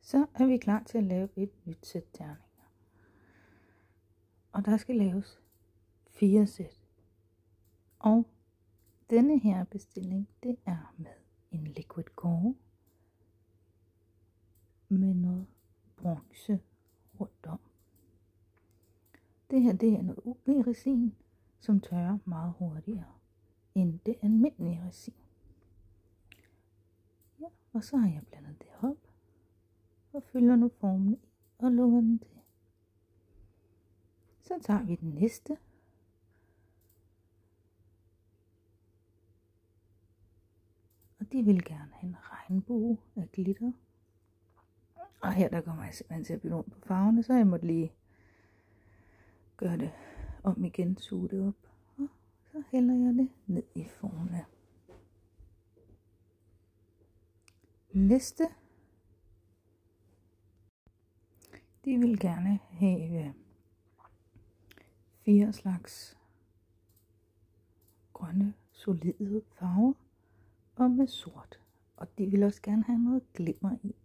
Så er vi klar til at lave et nyt sæt terninger. Og der skal laves 4 sæt. Og denne her bestilling, det er med en liquid gore med noget bronze rundt om. Det her, det er noget UV-resin, som tørrer meget hurtigere end det almindelige resin. Ja, og så har jeg blandet det op og fylder nu formen i og lukker den til. Så tager vi den næste. Og de vil gerne have en regnbue af glitter. Og her der kommer jeg simpelthen til at bytte rundt på farverne, så jeg måtte lige gøre det om igen, suge det op. Og så hælder jeg det ned i formene. Næste. De vil gerne have 4 slags grønne, solide farver og med sort. Og de vil også gerne have noget glimmer i.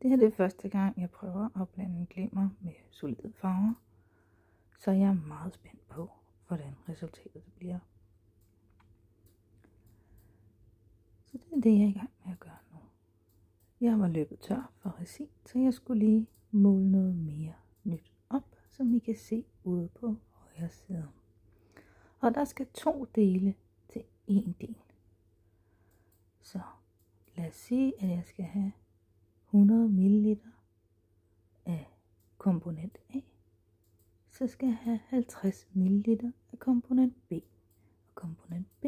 Det her det er første gang, jeg prøver at blande glimmer med solide farver. Så jeg er meget spændt på, hvordan resultatet bliver. Så det er det, jeg er i gang med at gøre nu. Jeg var løbet tør for resin, så jeg skulle lige måle noget mere nyt op, som I kan se ude på højre side. Og der skal 2 dele til 1 del. Så lad os sige, at jeg skal have 100 ml af komponent A. Så skal jeg have 50 ml af komponent B. Og komponent B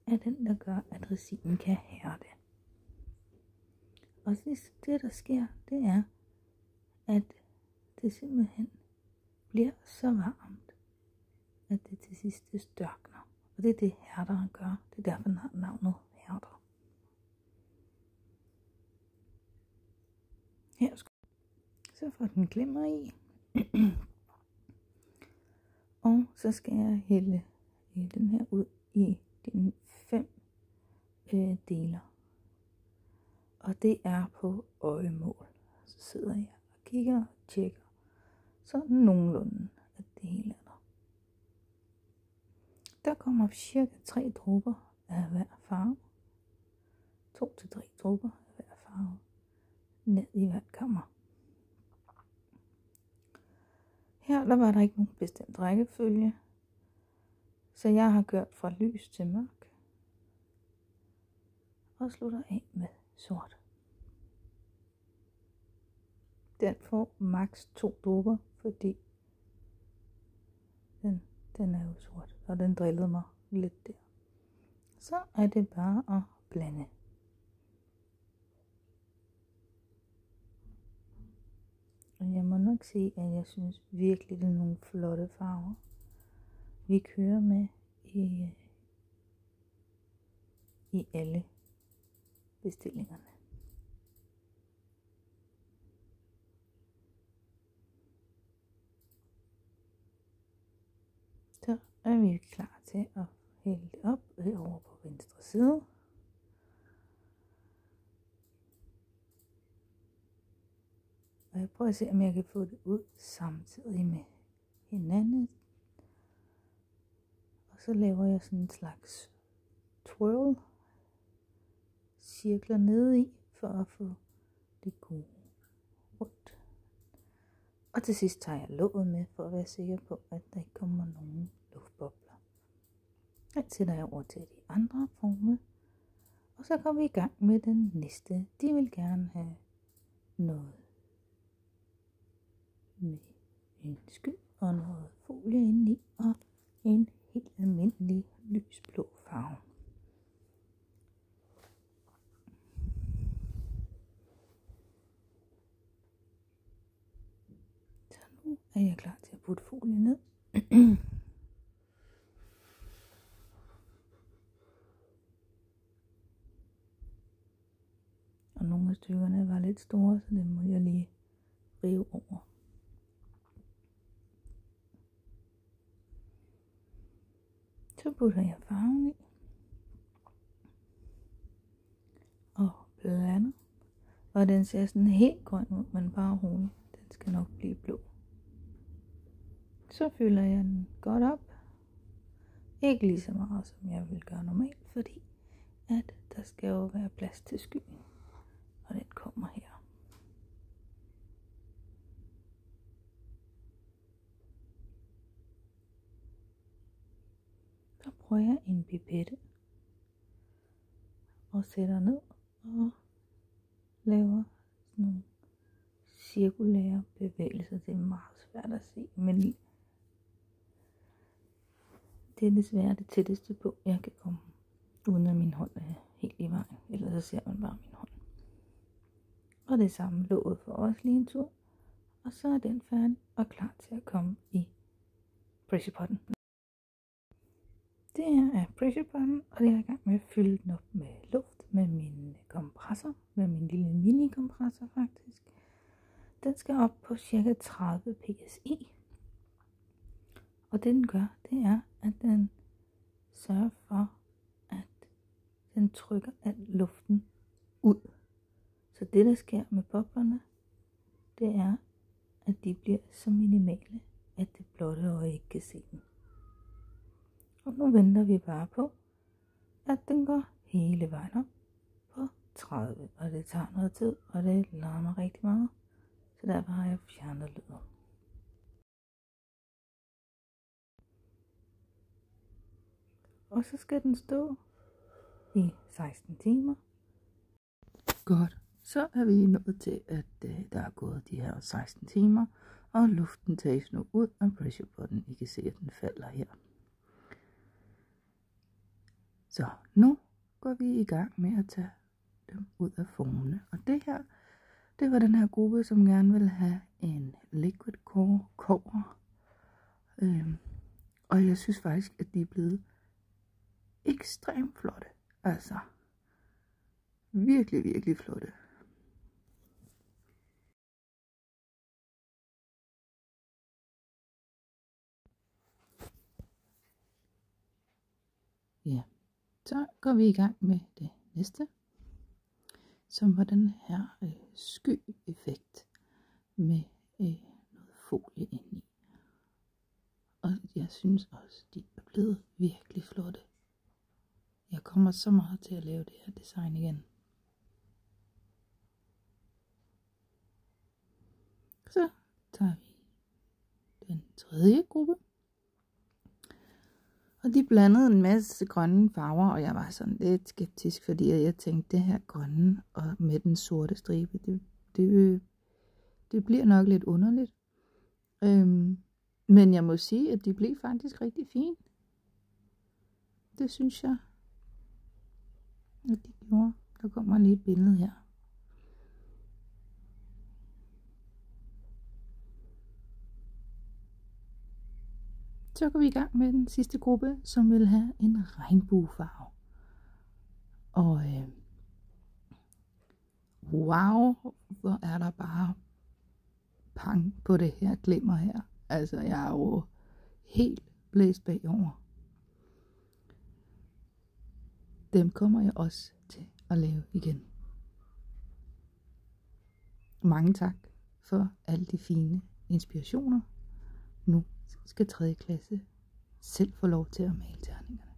er den, der gør, at resinen kan hærde. Og det, der sker, det er, at det simpelthen bliver så varmt, at det til sidst størkner. Og det er det, hærderen gør. Det er derfor, den har navnet hærder. Her så får den glimmer i. Og så skal jeg hælde den her ud i de 5 deler. Og det er på øjemål. Så sidder jeg og kigger og tjekker. Så nogenlunde, at det hele er der. Der kommer cirka 3 dråber af hver farve. 2 til 3 dråber af hver farve. Ned i hvert kammer. Her der var der ikke nogen bestemt rækkefølge. Så jeg har kørt fra lys til mørk. Og slutter af med sort. Den får maks 2 dråber, fordi den er jo sort. Og den drillede mig lidt der. Så er det bare at blande. Og jeg må nok sige, at jeg synes virkelig, det er nogle flotte farver, vi kører med i alle bestillingerne. Så er vi klar til at hælde det op over på venstre side. Og jeg prøver at se, om jeg kan få det ud samtidig med hinanden. Og så laver jeg sådan en slags twirl. Cirkler nede i, for at få det gode rundt. Og til sidst tager jeg låget med, for at være sikker på, at der ikke kommer nogen luftbobler. Så sætter jeg over til de andre former. Og så går vi i gang med den næste. De vil gerne have noget med en sky og noget folie indeni og en helt almindelig lysblå farve. Så nu er jeg klar til at putte folien ned. Og nogle af stykkerne var lidt store, så det må jeg lige rive over. Så putter jeg farven i og blander. Og den ser sådan helt grøn ud, men bare rolig. Den skal nok blive blå. Så fylder jeg den godt op. Ikke lige så meget, som jeg vil gøre normalt, fordi at der skal jo være plads til skyen. Og den kommer her. Så prøver jeg en pipette og sætter ned og laver sådan nogle cirkulære bevægelser. Det er meget svært at se, men det er desværre det tætteste på, jeg kan komme, uden at min hånd er helt i vejen. Ellers så ser man bare min hånd. Og det samme låget for os lige en tur. Og så er den færdig og klar til at komme i pressure potten. Det her er pressure potten, og jeg er i gang med at fylde den op med luft med min kompressor. Med min lille mini-kompressor faktisk. Den skal op på cirka 30 psi. Og det den gør, det er, at den sørger for, at den trykker al luften ud. Så det der sker med boblerne, det er, at de bliver så minimale, at det blotte øje ikke kan se dem. Og nu venter vi bare på, at den går hele vejen op på 30. Og det tager noget tid, og det larmer rigtig meget. Så derfor har jeg fjernet lyden. Og så skal den stå i 16 timer. Godt. Så er vi nået til, at der er gået de her 16 timer, og luften tages nu ud af pressure potten. I kan se, at den falder her. Så nu går vi i gang med at tage dem ud af formene. Og det her, det var den her gruppe, som gerne vil have en liquid core cover. Og jeg synes faktisk, at de er blevet ekstremt flotte. Altså, virkelig, virkelig flotte. Ja, så går vi i gang med det næste, som var den her sky-effekt med noget folie indeni. Og jeg synes også, de er blevet virkelig flotte. Jeg kommer så meget til at lave det her design igen. Så tager vi den tredje gruppe. Og de blandede en masse grønne farver, og jeg var sådan lidt skeptisk, fordi jeg tænkte, det her grønne og med den sorte stribe, det bliver nok lidt underligt. Men jeg må sige, at de blev faktisk rigtig fine. Det synes jeg, at de gjorde. Der kommer lige et billede her. Så går vi i gang med den sidste gruppe, som vil have en regnbuefarve. Og wow, hvor er der bare pang på det her glimmer her. Altså, jeg er jo helt blæst bagover. Dem kommer jeg også til at lave igen. Mange tak for alle de fine inspirationer. Nu skal 3. klasse selv få lov til at male terningerne.